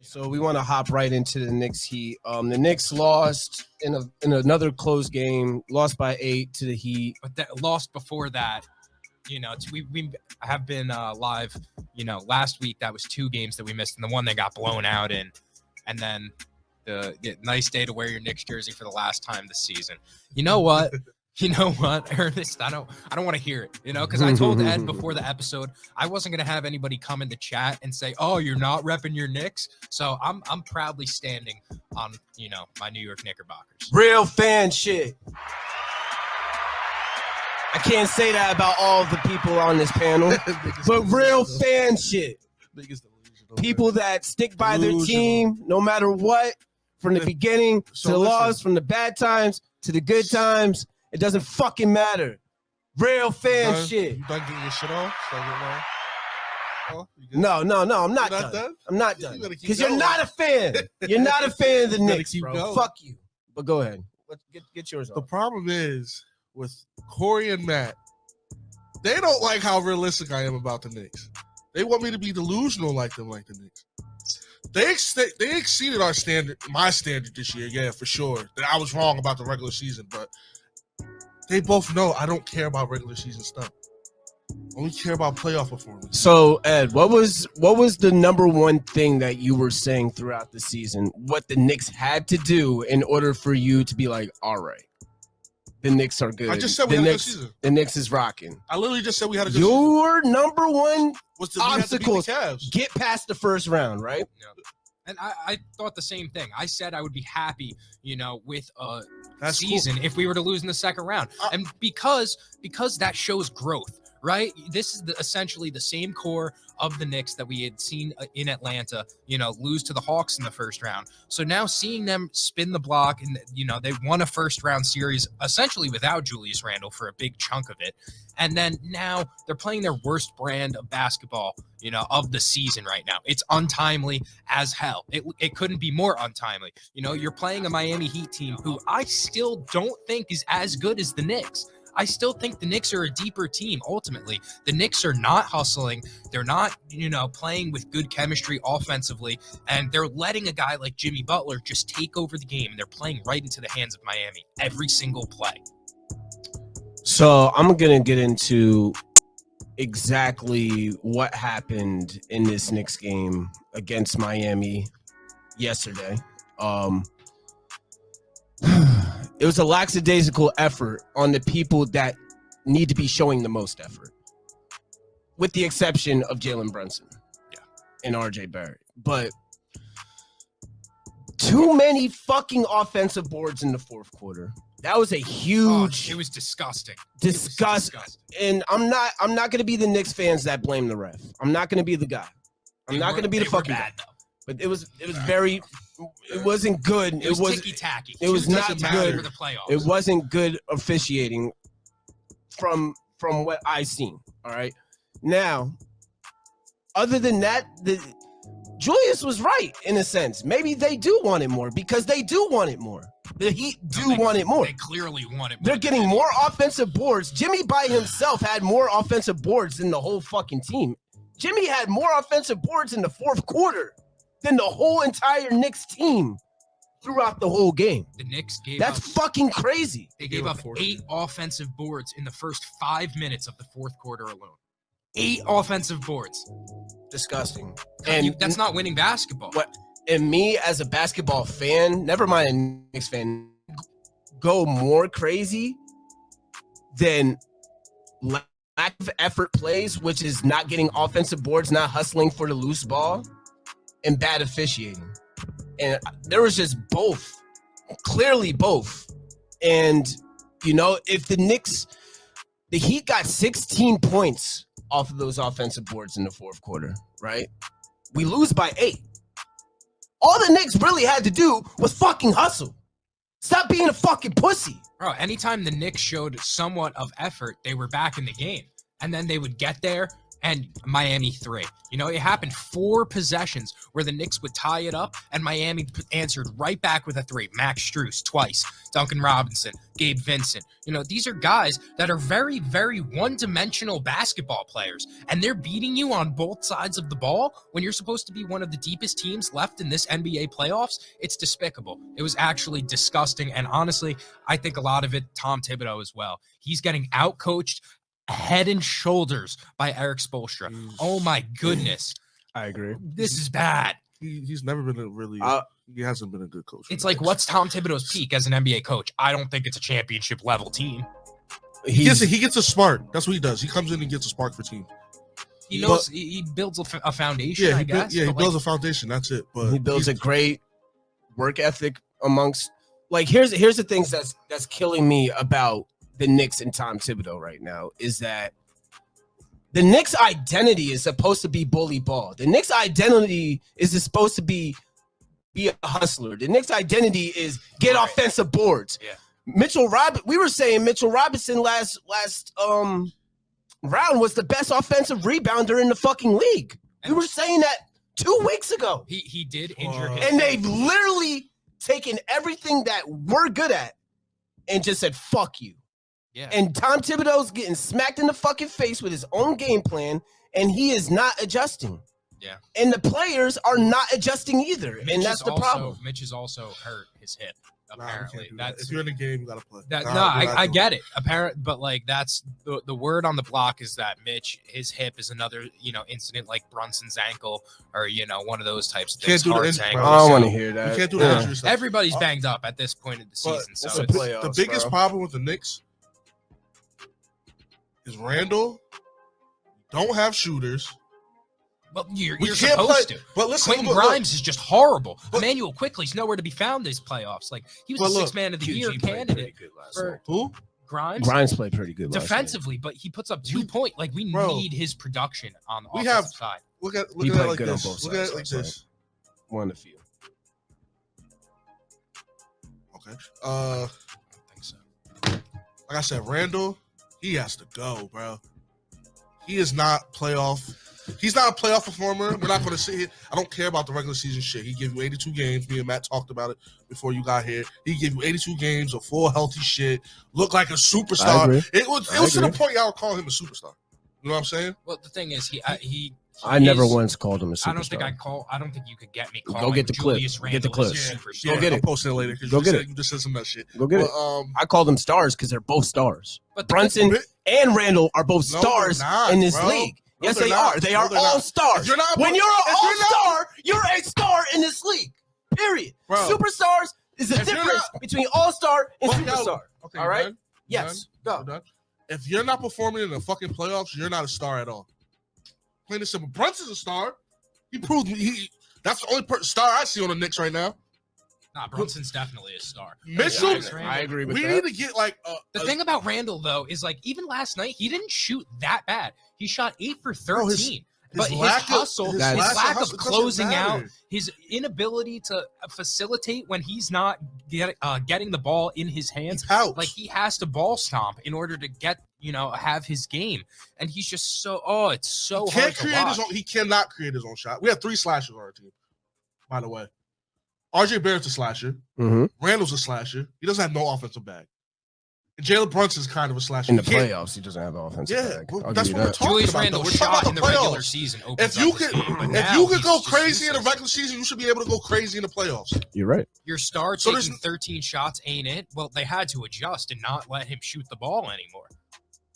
So we want to hop right into the Knicks Heat. The Knicks lost in another close game, lost by 8 to the Heat. But that lost before that. We have been live. Last week that was 2 games that we missed, and the one that got blown out in, and then the nice day to wear your Knicks jersey for the last time this season. You know what? Ernest, I don't want to hear it, because I told Ed before the episode I wasn't going to have anybody come in the chat and say, oh, you're not repping your Knicks. So I'm proudly standing on, my New York Knickerbockers. Real fan shit. I can't say that about all the people on this panel, but real fan shit. People that stick by their team no matter what, from the beginning to the loss, from the bad times to the good times. It doesn't fucking matter. Real fan shit. You done getting your shit off? No, I'm not done. I'm not done. Because you're not a fan. You're not a fan of the Knicks, bro. Going. Fuck you. But go ahead. Get yours off. The problem is with Corey and Matt, they don't like how realistic I am about the Knicks. They want me to be delusional like them, like the Knicks. They exceeded my standard this year, yeah, for sure. I was wrong about the regular season, but they both know I don't care about regular season stuff. I only care about playoff performance. So, Ed, what was the number one thing that you were saying throughout the season? What the Knicks had to do in order for you to be like, all right, the Knicks are good. I just said we had a good season. The Knicks is rocking. I literally just said we had a good season. Your number one obstacle, Cavs. Get past the first round, right? Yeah. And I thought the same thing. I said I would be happy, with a season if we were to lose in the second round. And because that shows growth, right? This is essentially the same core of the Knicks that we had seen in Atlanta, lose to the Hawks in the first round. So now seeing them spin the block and, they won a first round series essentially without Julius Randle for a big chunk of it. And then now they're playing their worst brand of basketball, of the season right now. It's untimely as hell. It couldn't be more untimely. You're playing a Miami Heat team who I still don't think is as good as the Knicks. I still think the Knicks are a deeper team. Ultimately, the Knicks are not hustling. They're not, playing with good chemistry offensively, and they're letting a guy like Jimmy Butler just take over the game, and they're playing right into the hands of Miami every single play. So I'm going to get into exactly what happened in this Knicks game against Miami yesterday. It was a lackadaisical effort on the people that need to be showing the most effort, with the exception of Jalen Brunson and RJ Barrett. But too many fucking offensive boards in the fourth quarter. That was a huge. It was disgusting. Disgusting. And I'm not going to be the Knicks fans that blame the ref. I'm not going to be the guy. I'm not going to be the fucking guy. But it was very. It wasn't good. It was ticky-tacky. It was not good for the playoffs. It wasn't good officiating from what I seen. All right. Now, other than that, Julius was right in a sense. Maybe they do want it more because they do want it more. The Heat want it more. They clearly want it more. They're getting more offensive boards. Jimmy by himself had more offensive boards than the whole fucking team. Jimmy had more offensive boards in the fourth quarter than the whole entire Knicks team throughout the whole game. The Knicks That's fucking crazy. They gave up 8 offensive boards in the first 5 minutes of the fourth quarter alone. 8 offensive boards. Disgusting. And that's not winning basketball. What? And me as a basketball fan, never mind a Knicks fan, go more crazy than lack of effort plays, which is not getting offensive boards, not hustling for the loose ball, and bad officiating. And there was just both, clearly both. And, if the Heat got 16 points off of those offensive boards in the fourth quarter, right? We lose by 8. All the Knicks really had to do was fucking hustle. Stop being a fucking pussy. Bro, anytime the Knicks showed somewhat of effort, they were back in the game. And then they would get there, and Miami 3. You know, it happened 4 possessions where the Knicks would tie it up, and Miami answered right back with a 3. Max Strus twice, Duncan Robinson, Gabe Vincent. You know, these are guys that are very, very one-dimensional basketball players, and they're beating you on both sides of the ball when you're supposed to be one of the deepest teams left in this NBA playoffs. It's despicable. It was actually disgusting, and honestly, I think a lot of it, Tom Thibodeau as well. He's getting out-coached head and shoulders by Eric Spoelstra. Oh my goodness. I agree. This is bad. He's never been a really he hasn't been a good coach. It's like, what's Tom Thibodeau's peak as an NBA coach? I don't think it's a championship level team. He gets a spark. That's what he does. He comes in and gets a spark for team. He knows he builds a foundation, Yeah, I guess. he builds a foundation. That's it. But he builds a great work ethic amongst, like, here's the things that's killing me about the Knicks and Tom Thibodeau right now is that the Knicks' identity is supposed to be bully ball. The Knicks' identity is supposed to be a hustler. The Knicks' identity is get offensive boards. Yeah. We were saying Mitchell Robinson last round was the best offensive rebounder in the fucking league. We were saying that 2 weeks ago. He did injure his and they've literally taken everything that we're good at and just said, fuck you. Yeah. And Tom Thibodeau's getting smacked in the fucking face with his own game plan, and he is not adjusting. Yeah. And the players are not adjusting either, and that's the problem. Mitch is also hurt his hip. Apparently, if you're in the game, you gotta play. I get it. But like that's the word on the block is that Mitch, his hip is another incident like Brunson's ankle or one of those types of things. I don't want to hear that. You can't do the injury stuff. Everybody's banged up at this point of the season. So the biggest problem with the Knicks is Randall don't have shooters. Well, you're supposed to. But listen, Quentin Grimes is just horrible. Emmanuel Quickly's nowhere to be found these playoffs. Like he was a 6th man of the year candidate for who? Grimes. Grimes played pretty good defensively, but he puts up 2 points. Like we need his production on the offensive side. Look at it like this. Look at it like this. One of few. Okay. I don't think so. Like I said, Randall, he has to go, bro. He is not playoff. He's not a playoff performer. We're not going to sit here. I don't care about the regular season shit. He gave you 82 games. Me and Matt talked about it before you got here. He gave you 82 games of full healthy shit. Looked like a superstar. It was to the point y'all would call him a superstar. You know what I'm saying? Well, the thing is, I never once called him a superstar. I don't think you could get me calling. Go get the Julius clip. Get the clip. Go get it. I'll post it later. Go get it. You just said some of that shit. Go get it. I call them stars because they're both stars. But Brunson and Randall are both stars in this league. No, yes, they are. They are all stars. When you're an all-star, you're a star in this league. Period. Bro, superstars is a difference between all-star and superstar. Okay, all right? Done? Yes. Go. Done? If you're not performing in the fucking playoffs, you're not a star at all. Plain and simple. Brunson's a star. He proved me. That's the only star I see on the Knicks right now. Nah, Brunson's definitely a star. Mitchell, I agree with that. We need to get like the thing about Randall though is like even last night he didn't shoot that bad. He shot 8 for 13. But his hustle, his lack of closing out, his inability to facilitate when he's not getting the ball in his hands, like he has to ball stomp in order to get have his game, and he's just it's so hard to watch. He cannot create his own shot. We have 3 slashers on our team, by the way. RJ Barrett's a slasher. Mm-hmm. Randall's a slasher. He doesn't have no offensive bag. And Jalen Brunson's kind of a slasher. In the playoffs, he doesn't have an offensive bag. That's what we're talking Julius about. Randle We're shot talking in the about regular season. If you could go crazy in the regular season, you should be able to go crazy in the playoffs. You're right. Your star taking 13 shots ain't it? Well, they had to adjust and not let him shoot the ball anymore.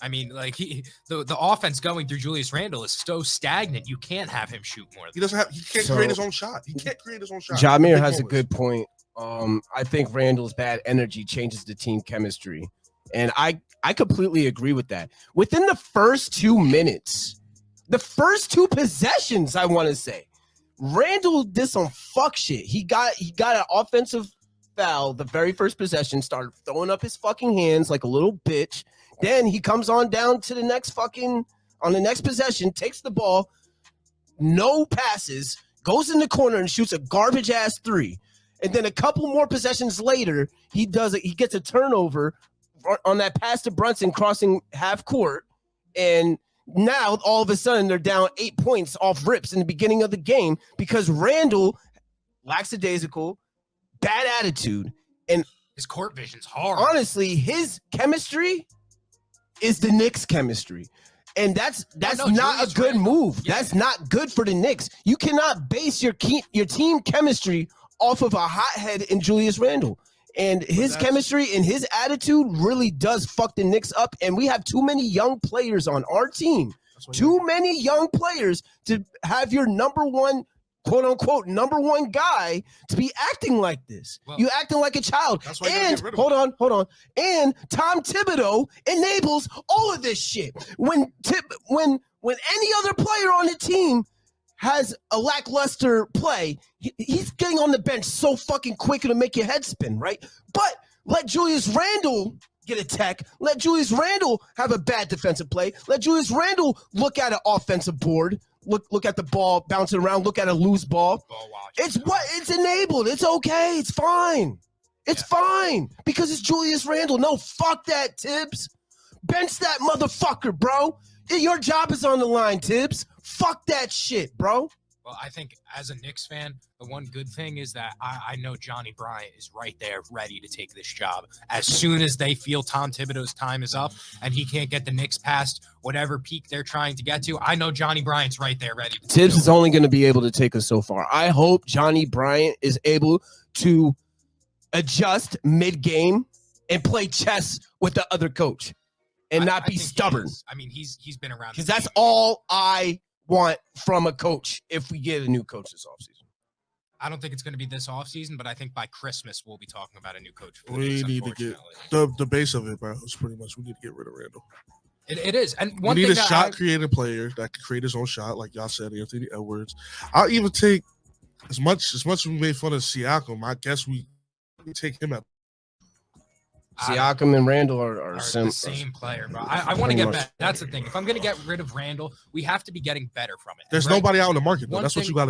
I mean, like the offense going through Julius Randle is so stagnant. You can't have him shoot more. He can't create his own shot. He can't create his own shot. Jamir has a good point. I think Randall's bad energy changes the team chemistry. And I completely agree with that. Within the first 2 minutes, the first 2 possessions, I want to say, Randall did some fuck shit. He got an offensive foul the very first possession, started throwing up his fucking hands like a little bitch. Then he comes on down to the next on the next possession, takes the ball, no passes, goes in the corner and shoots a garbage ass 3. And then a couple more possessions later, he gets a turnover on that pass to Brunson crossing half court, and Now, all of a sudden, they're down 8 points off rips in the beginning of the game because Randall, lackadaisical, bad attitude, and his court vision's hard. Honestly, his chemistry is the Knicks' chemistry. And that's not a good move. Yeah. That's not good for the Knicks. You cannot base your team chemistry off of a hothead in Julius Randle. And his chemistry and his attitude really does fuck the Knicks up. And we have too many young players on our team. Too many young players to have your number one, quote unquote, number one guy to be acting like this. Well, you acting like a child. And hold on. And Tom Thibodeau enables all of this shit. When any other player on the team has a lackluster play, he's getting on the bench so fucking quick it'll make your head spin, right? But let Julius Randle get a tech. Let Julius Randle have a bad defensive play. Let Julius Randle look at an offensive board. Look at the ball bouncing around. Look at a loose ball. It's enabled. It's okay. It's fine. It's fine because it's Julius Randle. No, fuck that, Tibbs. Bench that motherfucker, bro. Your job is on the line, Tibbs. Fuck that shit, bro. Well, I think as a Knicks fan, the one good thing is that I know Johnny Bryant is right there ready to take this job. As soon as they feel Tom Thibodeau's time is up and he can't get the Knicks past whatever peak they're trying to get to, I know Johnny Bryant's right there ready. Tibbs is only going to be able to take us so far. I hope Johnny Bryant is able to adjust mid-game and play chess with the other coach and not be stubborn. I mean, he's been around. Because that's all I want from a coach if we get a new coach this offseason. I don't think it's going to be this offseason, but I think by Christmas we'll be talking about a new coach. We need to get the base of it, bro. It's pretty much we need to get rid of Randall. It is. And we need a shot-creating player that can create his own shot, like y'all said, Anthony Edwards. I'll even take as much as we made fun of Siakam. I guess we take him at. Siakam and Randall are the same player, bro. I want to get better. That's the thing. If I'm going to get rid of Randall, we have to be getting better from it. There's nobody out in the market, though. That's what you got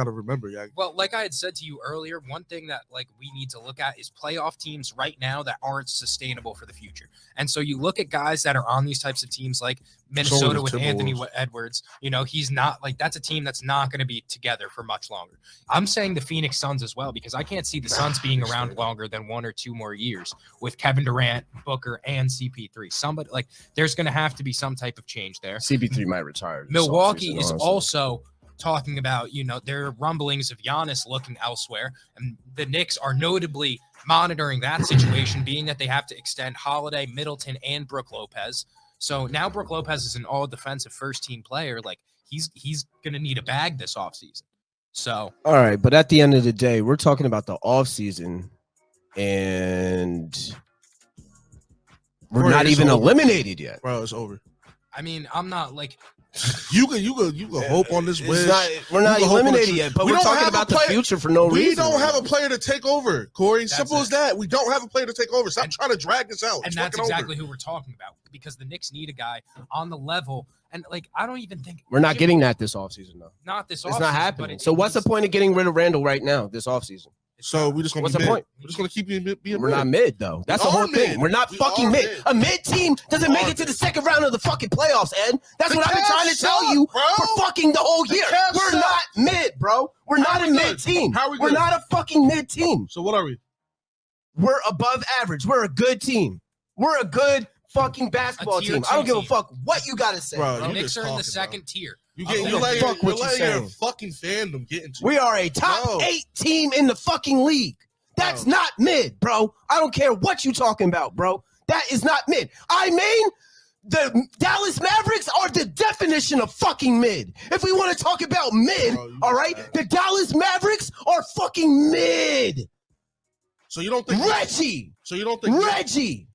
to remember, yeah. Well, like I had said to you earlier, one thing that we need to look at is playoff teams right now that aren't sustainable for the future. And so you look at guys that are on these types of teams like Minnesota with Anthony Edwards. You know, he's not that's a team that's not going to be together for much longer. I'm saying the Phoenix Suns as well, because I can't see the Suns being around longer than 1 or 2 more years with Kevin Durant, Booker, and CP3. Somebody there's going to have to be some type of change there. CP3 might retire. Milwaukee is also talking about, their rumblings of Giannis looking elsewhere. And the Knicks are notably monitoring that situation, being that they have to extend Holiday, Middleton, and Brook Lopez. So now Brook Lopez is an all-defensive first-team player. He's going to need a bag this offseason. So all right, but at the end of the day, we're talking about the offseason, and we're not even eliminated yet. Bro, it's over. I mean, I'm not you can hope on this win. We're not eliminated yet, but we're talking about the future for no reason. We don't have a player to take over, Corey. Simple as that. We don't have a player to take over. Stop trying to drag this out. And that's exactly who we're talking about, because the Knicks need a guy on the level. And I don't even think we're not getting that this offseason, though. Not this offseason. It's not happening. So what's the point of getting rid of Randall right now this offseason? So we just gonna. What's the point? We're just gonna keep being mid. We're not mid though. That's the whole thing. We're not fucking mid. A mid team doesn't make it to the second round of the fucking playoffs, Ed. That's what I've been trying to tell you for fucking the whole year. We're not mid, bro. We're not a mid team. We're not a fucking mid team. So what are we? We're above average. We're a good team. We're a good fucking basketball team. I don't give a fuck what you gotta say. Bro, the Knicks are in the second tier. You let your fucking fandom get into it. We are a top 8 team in the fucking league. That's not mid, bro. I don't care what you talking about, bro. That is not mid. The Dallas Mavericks are the definition of fucking mid. If we want to talk about mid, all right, the Dallas Mavericks are fucking mid. So you don't think Reggie? Reggie?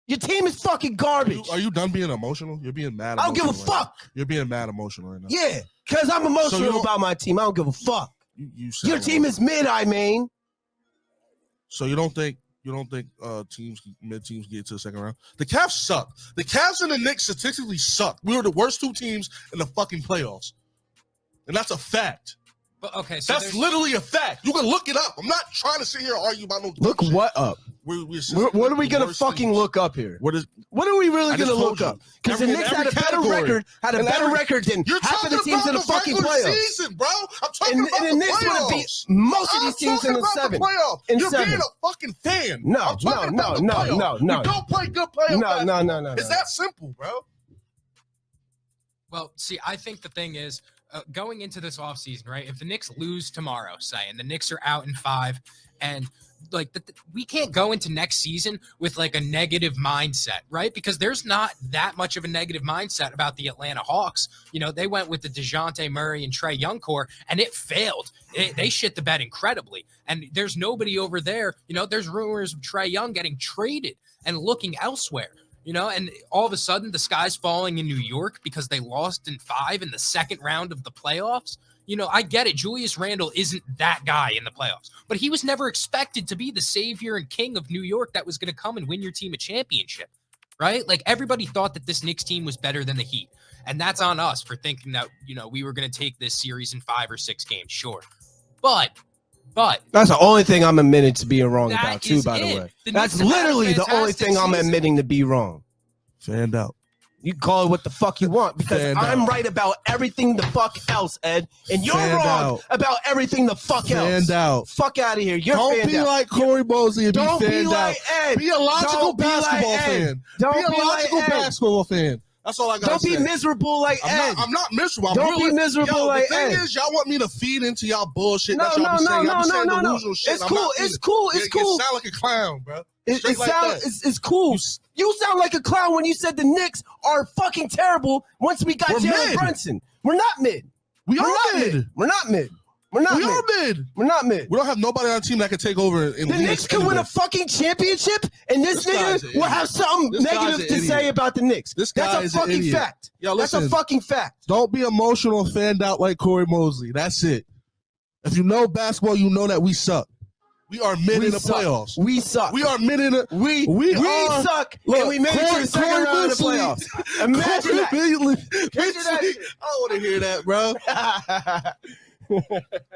Your team is fucking garbage. Are you done being emotional? You're being mad. I don't give a fuck. You're being mad emotional right now. Yeah, because I'm emotional about my team. I don't give a fuck. Your team is mid, So you don't think mid teams get to the second round? The Cavs suck. The Cavs and the Knicks statistically suck. We were the worst 2 teams in the fucking playoffs, and that's a fact. But okay, so that's literally a fact. You can look it up. I'm not trying to sit here and argue about no. Look shit. What up? What are we gonna fucking look up here? What are we really gonna look up? Because the Knicks had a better record than half of the teams in the fucking playoffs. Season, bro. I'm talking about the Knicks would have beat most of these teams in the 7. You're being a fucking fan. No. You don't play good playoff. No. It's that simple, bro. Well, see, I think the thing is, going into this offseason, right? If the Knicks lose tomorrow, say, and the Knicks are out in 5, and like we can't go into next season with like a negative mindset, right? Because there's not that much of a negative mindset about the Atlanta Hawks. You know, they went with the DeJounte Murray and Trae Young core, and it failed. They shit the bed incredibly. And there's nobody over there. You know, there's rumors of Trae Young getting traded and looking elsewhere. You know, and all of a sudden the sky's falling in New York because they lost in 5 in the second round of the playoffs. You know, I get it. Julius Randle isn't that guy in the playoffs, but he was never expected to be the savior and king of New York that was going to come and win your team a championship, right? Like everybody thought that this Knicks team was better than the Heat. And that's on us for thinking that, you know, we were going to take this series in 5 or 6 games. Sure. But that's the only thing I'm admitting to being wrong about too, by the way. That's literally the only thing I'm admitting to be wrong. Fanned out. You call it what the fuck you want because I'm right about everything the fuck else, Ed, and you're wrong about everything the fuck else. Fanned out. Fuck out of here. You're Don't be like Corey Mosley and Don't be be fanned like out. Ed. Be a logical basketball like fan. Don't be a logical basketball fan. That's all I got to say. Don't be miserable like Ed. I'm not miserable. Don't be miserable like Ed. The thing is, y'all want me to feed into y'all bullshit. No. It's cool. It's cool. You sound like a clown, bro. It's cool. You sound like a clown when you said the Knicks are fucking terrible once we got Jalen Brunson. We're not mid. We're not mid. We're not mid. We don't have nobody on our team that can take over. The Knicks can win a fucking championship, and this nigga will have something negative to say about the Knicks. That's a fucking fact. That's a fucking fact. Don't be emotional and fanned out like Corey Mosley. That's it. If you know basketball, you know that we suck. We are mid in the playoffs. We suck. We are mid in the we suck. Look, and we made it to the second round of the playoffs. Imagine that. I don't want to hear that, bro.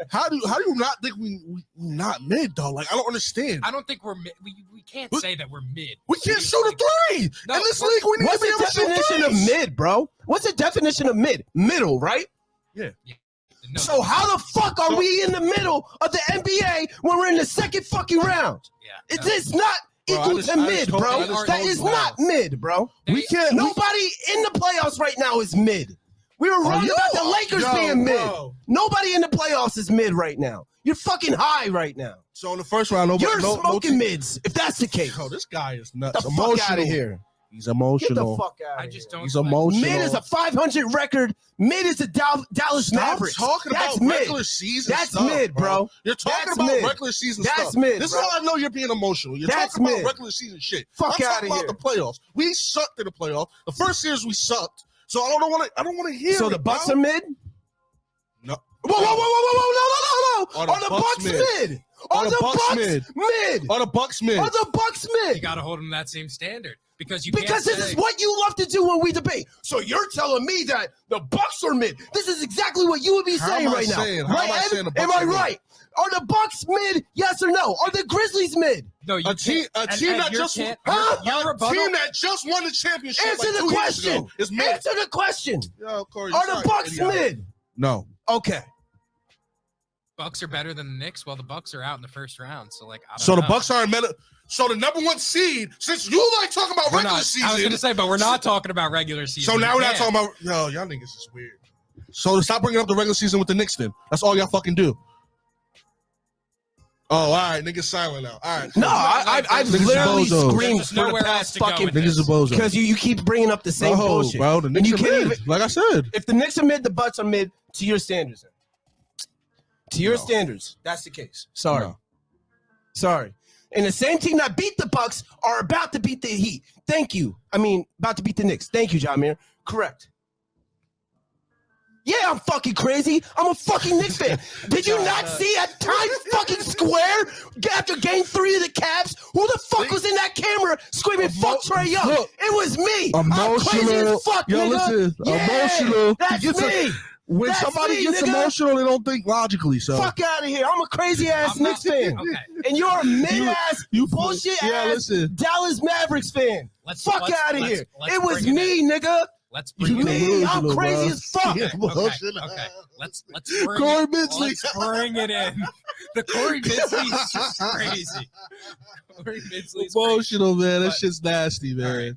How do you not think we not mid though? Like I don't understand. I don't think we're mid. We can't say that we're mid. We can't shoot a 3. No, in this league, we need to be able to shoot What's the definition of mid, bro? What's the definition of mid? Middle, right? Yeah. No, so how the fuck are we in the middle of the NBA when we're in the second fucking round? Yeah, it's not equal to mid, bro. That is not mid, bro. We can't. Nobody in the playoffs right now is mid. We were wrong about the Lakers being mid. Nobody in the playoffs is mid right now. You're fucking high right now. So in the first round, you're smoking mids. If that's the case, this guy is nuts. Get the fuck out of here. He's emotional. Get the fuck out of here. I just don't. He's emotional. Mid is a 500 record. Mid is a Dallas Mavericks. Talking about regular season That's stuff, mid, bro. You're talking about regular season stuff. That's mid. This is how I know you're being emotional. You're talking about regular season shit. Fuck out of here. I'm talking about the playoffs. We sucked in the playoffs. The first series we sucked. So I don't want to hear. So the Bucks are mid? No. Whoa! Are the Bucks mid? Are the Bucks mid? Are the Bucks mid? Are the Bucks mid? You gotta hold them to that same standard because this is what you love to do when we debate. So you're telling me that the Bucks are mid? This is exactly what you would be saying right now. Right, Ed? Am I right? Are the Bucks mid? Yes or no? Are the Grizzlies mid? No, a team that just won the championship. Answer the question. Answer the question. Yo, Corey, are the Bucks mid? No. Okay. Bucks are better than the Knicks. Well, the Bucks are out in the first round, so like. I don't know. The Bucks are So the number 1 seed, since you like talking about regular season, I was gonna say, but we're not talking about regular season. So now we're not talking about. No, y'all niggas is weird. So stop bringing up the regular season with the Knicks. Then that's all y'all fucking do. Oh, all right, niggas silent now. All right. No, I've literally screamed for the past fucking niggas are bozo because you keep bringing up the same bullshit, bro. The Knicks are mid. Like I said, if the Knicks are mid, the Bucks are mid to your standards. To your standards, that's the case. Sorry. And the same team that beat the Bucks are about to beat the Heat. Thank you. I mean, about to beat the Knicks. Thank you, Jamir. Correct. Yeah, I'm fucking crazy. I'm a fucking Knicks fan. Did you not see a Times fucking Square after game 3 of the Cavs? Who the fuck was in that camera screaming, fuck Trae Young? It was me. Emotional. I'm crazy as fuck, Yo, nigga. listen. Emotional. That's me. When That's somebody me, gets nigga. emotional, they don't think logically. So Fuck out of here. I'm a crazy ass I'm not- Knicks fan. Okay. And you're a mid ass you bullshit yeah, ass listen. Dallas Mavericks fan. Fuck out of here. let's It was bring me, in. nigga. Let's bring it Me, in. I'm crazy as fuck. Okay. Let's bring Corey it. Minsley. Let's bring it in. The Corey Minsley is just crazy. Corey Minsley's Emotional, man. That But- shit's nasty, man. All right.